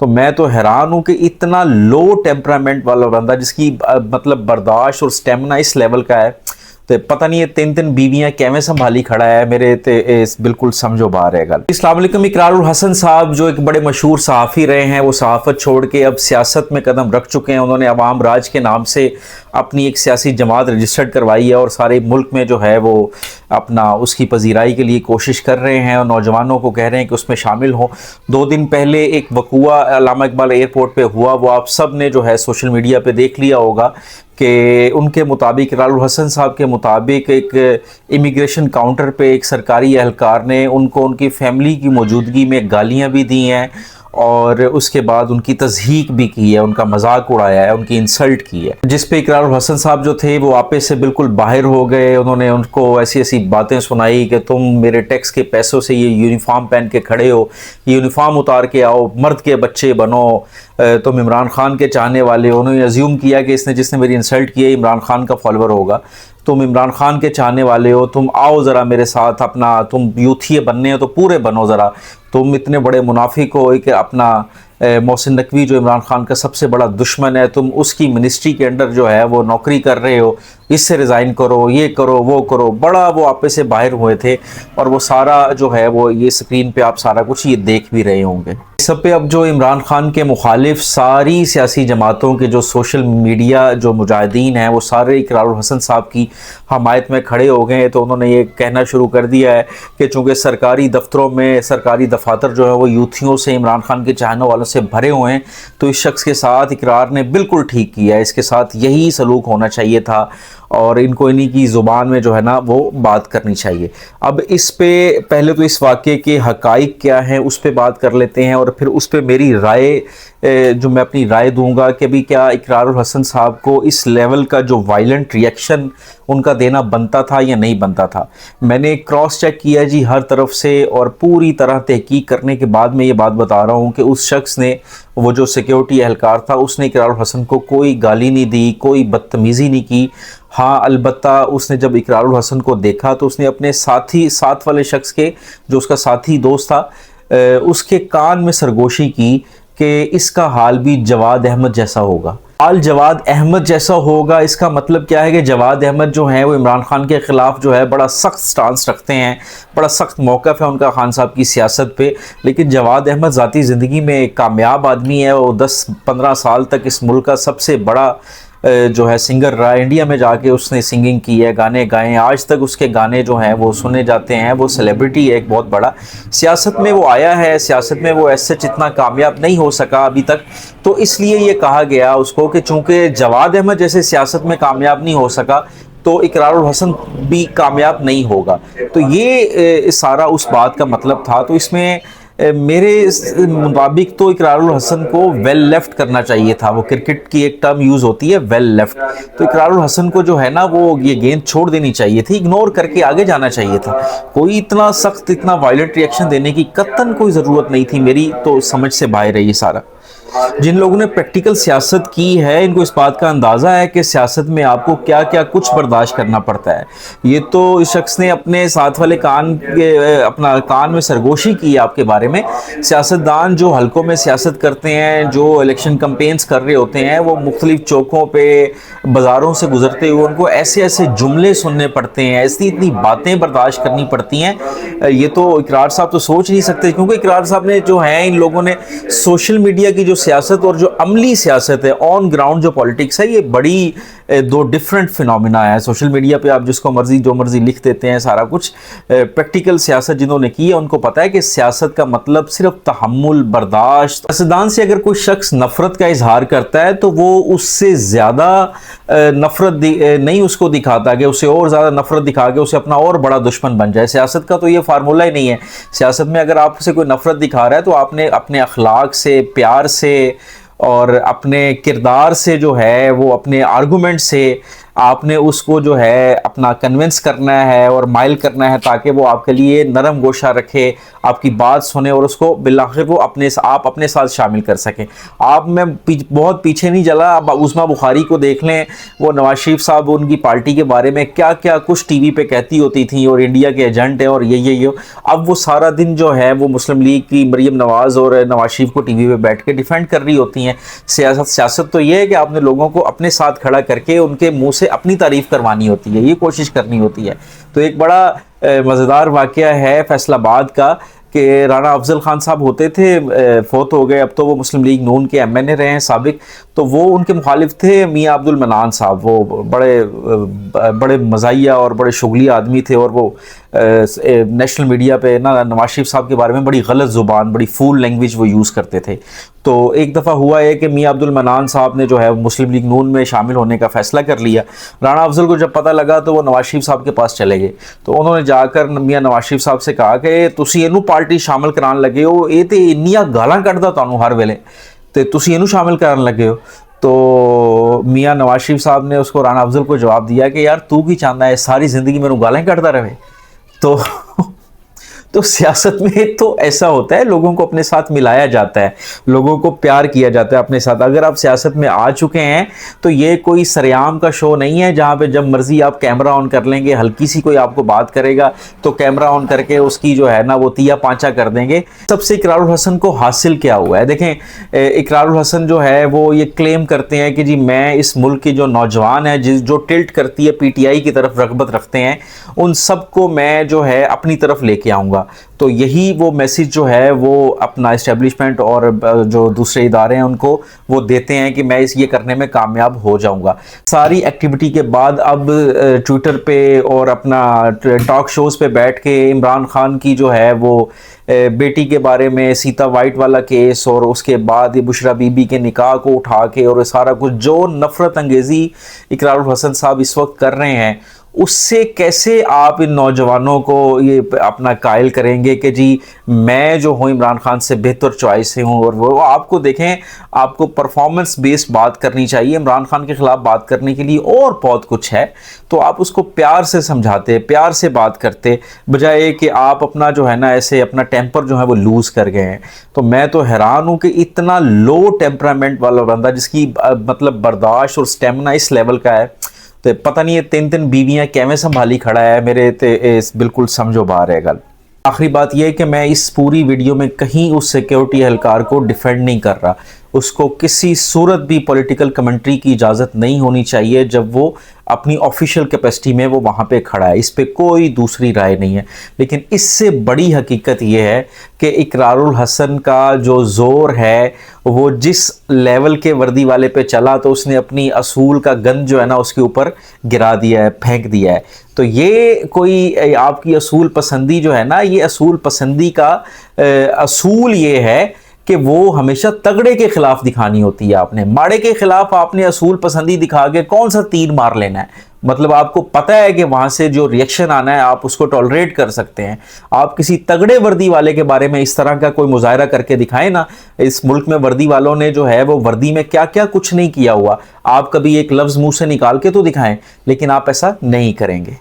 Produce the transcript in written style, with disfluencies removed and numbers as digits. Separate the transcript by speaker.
Speaker 1: तो मैं तो हैरान हूँ कि इतना लो टेम्परामेंट वाला बंदा जिसकी मतलब बर्दाश्त और स्टेमिना इस लेवल का है, तो पता नहीं ये 3 बीवियां कैसे संभाली खड़ा है। मेरे ते बिल्कुल समझो बाहर है गल। अस्सलाम वालेकुम। इकरारुल हसन साहब जो एक बड़े मशहूर सहाफ़ी रहे हैं, वो सहाफ़त छोड़ के अब सियासत में कदम रख चुके हैं। उन्होंने अवाम राज के नाम से अपनी एक सियासी जमात रजिस्टर्ड करवाई है और सारे मुल्क में जो है वो अपना उसकी पजीराई के लिए कोशिश कर रहे हैं और नौजवानों को कह रहे हैं कि उसमें शामिल हों। 2 दिन पहले एक वकूआ अल्लामा इकबाल एयरपोर्ट पे हुआ, वो आप सब ने जो है सोशल मीडिया पे देख लिया होगा कि उनके मुताबिक, इकरारुल हसन साहब के मुताबिक, एक इमिग्रेशन काउंटर पे एक सरकारी एहलकार ने उनको उनकी फैमिली की मौजूदगी में गालियां भी दी हैं और उसके बाद उनकी तज़हीक भी की है, उनका मजाक उड़ाया है, उनकी इंसल्ट की है, जिस पे इकरारुल हसन साहब जो थे वो आपस से बिल्कुल बाहर हो गए। उन्होंने उनको ऐसी ऐसी बातें सुनाई कि तुम मेरे टैक्स के पैसों से ये यूनिफॉर्म पहन के खड़े हो, यूनिफॉर्म उतार के आओ, मर्द के बच्चे बनो, तुम इमरान खान के चाहने वाले हो। उन्होंने अज्यूम किया कि जिसने मेरी इंसल्ट की है इमरान खान का फॉलोअर होगा, तुम इमरान खान के चाहने वाले हो, तुम आओ ज़रा मेरे साथ, अपना तुम यूथिए बनने हो तो पूरे बनो ज़रा, तुम इतने बड़े मुनाफिक हो कि अपना मोहसिन नकवी जो इमरान खान का सबसे बड़ा दुश्मन है, तुम उसकी मिनिस्ट्री के अंडर जो है वो नौकरी कर रहे हो, इससे रिज़ाइन करो, ये करो, वो करो। बड़ा वो आपस से बाहर हुए थे और वो सारा जो है वो ये स्क्रीन पे आप सारा कुछ ये देख भी रहे होंगे। सब पे अब जो इमरान खान के मुखालिफ सारी सियासी जमातों के जो सोशल मीडिया जो मुजाहिदीन हैं वो सारे इकरारुल हसन साहब की हमायत में खड़े हो गए हैं। तो उन्होंने ये कहना शुरू कर दिया है कि चूँकि सरकारी दफ्तरों में सरकारी दफातर जो है वो यूथियों से, इमरान खान के चाहने वालों से भरे हुए हैं, तो इस शख्स के साथ इकरार ने बिल्कुल ठीक किया है, इसके साथ यही सलूक होना चाहिए था और इनको इन्हीं की ज़ुबान में जो है ना वो बात करनी चाहिए। अब इस पे पहले तो इस वाक़े के हक़ाइक़ क्या हैं उस पे बात कर लेते हैं और फिर उस पे मेरी राय जो मैं अपनी राय दूंगा कि भी क्या इकरारुल हसन साहब को इस लेवल का जो वायलेंट रिएक्शन उनका देना बनता था या नहीं बनता था। मैंने क्रॉस चेक किया जी हर तरफ से और पूरी तरह तहकीक करने के बाद मैं ये बात बता रहा हूँ कि उस शख्स ने, वो जो सिक्योरिटी एहलकार था, उसने इकरारुल हसन को कोई गाली नहीं दी, कोई बदतमीज़ी नहीं की। हाँ, अलबत्ता उसने जब इकरारुल हसन को देखा तो उसने अपने साथ वाले शख्स के, जो उसका साथी दोस्त था, उसके कान में सरगोशी की कि इसका हाल भी जवाद अहमद जैसा होगा। हाल जवाद अहमद जैसा होगा, इसका मतलब क्या है कि जवाद अहमद जो है वो इमरान खान के ख़िलाफ़ जो है बड़ा सख्त स्टांस रखते हैं, बड़ा सख्त मौक़िफ़ है उनका खान साहब की सियासत पे। लेकिन जवाद अहमद ज़ाती ज़िंदगी में एक कामयाब आदमी है, वो 10-15 साल तक इस मुल्क का सबसे बड़ा जो है सिंगर रहा। इंडिया में जाके उसने सिंगिंग की है, गाने गाए, आज तक उसके गाने जो हैं वो सुने जाते हैं, वो सेलिब्रिटी है एक बहुत बड़ा। सियासत में वो आया है, सियासत में वो ऐसे इतना कामयाब नहीं हो सका अभी तक, तो इसलिए ये कहा गया उसको कि चूँकि जवाद अहमद जैसे सियासत में कामयाब नहीं हो सका तो इकरारुल हसन भी कामयाब नहीं होगा। तो ये सारा उस बात का मतलब था। तो इसमें मेरे मुताबिक तो इकरारुल हसन को वेल लेफ्ट करना चाहिए था। वो क्रिकेट की एक टर्म यूज़ होती है वेल लेफ्ट, तो इकरारुल हसन को जो है ना वो ये गेंद छोड़ देनी चाहिए थी, इग्नोर करके आगे जाना चाहिए था। कोई इतना सख्त, इतना वायलेंट रिएक्शन देने की कतई कोई ज़रूरत नहीं थी, मेरी तो समझ से बाहर है ये सारा। जिन लोगों ने प्रैक्टिकल सियासत की है इनको इस बात का अंदाज़ा है कि सियासत में आपको क्या क्या कुछ बर्दाश्त करना पड़ता है। ये तो इस शख्स ने अपने साथ वाले अपना कान में सरगोशी की है आपके बारे में। सियासतदान जो हलकों में सियासत करते हैं, जो इलेक्शन कैंपेन्स कर रहे होते हैं, वो मुख्तलिफ चौकों पे बाज़ारों से गुजरते हुए उनको ऐसे ऐसे जुमले सुनने पड़ते हैं, ऐसी इतनी बातें बर्दाश्त करनी पड़ती हैं। ये तो इकरार साहब तो सोच नहीं सकते, क्योंकि इकरार साहब ने जो है, इन लोगों ने सोशल मीडिया की जो सियासत और जो अमली सियासत है, ऑन ग्राउंड जो पॉलिटिक्स है, ये बड़ी दो डिफरेंट फिनोमिना है। सोशल मीडिया पे आप जिसको मर्जी जो मर्जी लिख देते हैं सारा कुछ। प्रैक्टिकल सियासत जिन्होंने की है उनको पता है कि सियासत का मतलब सिर्फ तहम्मुल, बर्दाश्त। सियासतदान से अगर कोई शख्स नफरत का इजहार करता है तो वो उससे ज़्यादा नफरत नहीं उसको दिखाता कि उसे और ज़्यादा नफरत दिखा के उसे अपना और बड़ा दुश्मन बन जाए। सियासत का तो ये फार्मूला ही नहीं है। सियासत में अगर आपसे कोई नफरत दिखा रहा है तो आपने अपने अखलाक से, प्यार से और अपने किरदार से जो है वो, अपने आर्गूमेंट से आपने उसको जो है अपना कन्विंस करना है और माइल करना है ताकि वो आपके लिए नरम गोशा रखे, आपकी बात सुने और उसको बिलाखिर वो आप अपने साथ शामिल कर सकें। आप मैं बहुत पीछे नहीं चला, अब उस्मा बुखारी को देख लें, वो नवाज शरीफ साहब उनकी पार्टी के बारे में क्या क्या कुछ टीवी पे कहती होती थी और इंडिया के एजेंट हैं और ये अब वो सारा दिन जो है वो मुस्लिम लीग की मरीम नवाज और नवाज शरीफ को टीवी पे बैठ के डिफेंड कर रही होती हैं। सियासत तो ये है कि आपने लोगों को अपने साथ खड़ा करके उनके मुंह से अपनी तारीफ करवानी होती है, ये कोशिश करनी होती है। तो एक बड़ा मज़ेदार वाक़या है फैसलाबाद का कि राना अफजल खान साहब होते थे, फौत हो गए, अब तो वो मुस्लिम लीग नून के MNA रहे हैं साबिक। तो वो उनके मुखालिफ थे मियाँ अब्दुल मनान साहब, वो बड़े मज़ाहिया और बड़े शुगली आदमी थे और वो नेशनल मीडिया पे ना नवाज शरीफ साहब के बारे में बड़ी गलत ज़ुबान, बड़ी फूल लैंग्वेज वो यूज़ करते थे। तो एक दफ़ा हुआ है कि मियाँ अब्दुल मनान साहब ने जो है मुस्लिम लीग नून में शामिल होने का फ़ैसला कर लिया। राना अफजल को जब पता लगा तो वो नवाज शरीफ साहब के पास चले गए। तो उन्होंने जाकर मियाँ नवाज शरीफ साहब से कहा कि तुसी इनू पार्टी शामिल कराने लगे हो, ये तो इन्नियां गालां कढ़दा तुहानू हर वेले, ते तुसी इनू शामिल कराने लगे हो। तो मियाँ नवाज शरीफ साहब ने उसको राना अफजल को जवाब दिया कि यार तू की चाहता है सारी ज़िंदगी मैनू गालें कढ़दा रहे। तो सियासत में तो ऐसा होता है, लोगों को अपने साथ मिलाया जाता है, लोगों को प्यार किया जाता है अपने साथ। अगर आप सियासत में आ चुके हैं तो ये कोई सरेआम का शो नहीं है जहाँ पे जब मर्जी आप कैमरा ऑन कर लेंगे, हल्की सी कोई आपको बात करेगा तो कैमरा ऑन करके उसकी जो है ना वो तिया पांचा कर देंगे। सबसे इकरारुल हसन को हासिल क्या हुआ है देखें। इकरारुल हसन जो है वो ये क्लेम करते हैं कि जी मैं इस मुल्क के जो नौजवान हैं जो टिल्ट करती है PTI की तरफ रगबत रखते हैं, उन सबको मैं जो है अपनी तरफ लेके आऊँगा। तो यही वो मैसेज जो है वो अपना इस्टेब्लिशमेंट और जो दूसरे इदारे हैं उनको वो देते हैं कि मैं ये करने में कामयाब हो जाऊंगा। सारी एक्टिविटी के बाद अब ट्विटर पे और अपना टॉक शोज़ पे बैठ के इमरान खान की जो है वो बेटी के बारे में सीता वाइट वाला केस और उसके बाद ये बुशरा बीबी के निकाह को उठा के और सारा कुछ जो नफ़रत अंगेज़ी इकरारुल हसन साहब इस वक्त कर रहे हैं, उससे कैसे आप इन नौजवानों को ये अपना कायल करेंगे कि जी मैं जो हूँ इमरान खान से बेहतर चॉइस से हूँ। और वो आपको देखें, आपको परफॉर्मेंस बेस्ड बात करनी चाहिए। इमरान खान के ख़िलाफ़ बात करने के लिए और बहुत कुछ है, तो आप उसको प्यार से समझाते, प्यार से बात करते, बजाय कि आप अपना जो है ना ऐसे अपना टेम्पर जो है वो लूज़ कर गए हैं। तो मैं तो हैरान हूँ कि इतना लो टेम्परामेंट वाला बंदा जिसकी मतलब बर्दाश्त और स्टेमिना इस लेवल का है, तो पता नहीं ये 3 बीवियां कैਵੇਂ संभाली खड़ा है, मेरे ते बिल्कुल समझो बाहर है गल। आखिरी बात यह है कि मैं इस पूरी वीडियो में कहीं उस सिक्योरिटी एहलकार को डिफेंड नहीं कर रहा, उसको किसी सूरत भी पॉलिटिकल कमेंट्री की इजाज़त नहीं होनी चाहिए जब वो अपनी ऑफिशियल कैपेसिटी में वो वहाँ पे खड़ा है, इस पे कोई दूसरी राय नहीं है। लेकिन इससे बड़ी हकीकत ये है कि इकरारुल हसन का जो ज़ोर है वो जिस लेवल के वर्दी वाले पे चला तो उसने अपनी असूल का गंद जो है ना उसके ऊपर गिरा दिया है, फेंक दिया है। तो ये कोई आपकी असूल पसंदी जो है ना, ये असूल पसंदी का असूल ये है कि वो हमेशा तगड़े के खिलाफ दिखानी होती है। आपने माड़े के खिलाफ आपने असूल पसंदी दिखा के कौन सा तीर मार लेना है, मतलब आपको पता है कि वहां से जो रिएक्शन आना है आप उसको टॉलरेट कर सकते हैं। आप किसी तगड़े वर्दी वाले के बारे में इस तरह का कोई मुजाहरा करके दिखाएं ना। इस मुल्क में वर्दी वालों ने जो है वो वर्दी में क्या क्या कुछ नहीं किया हुआ, आप कभी एक लफ्ज़ मुंह से निकाल के तो दिखाएं, लेकिन आप ऐसा नहीं करेंगे।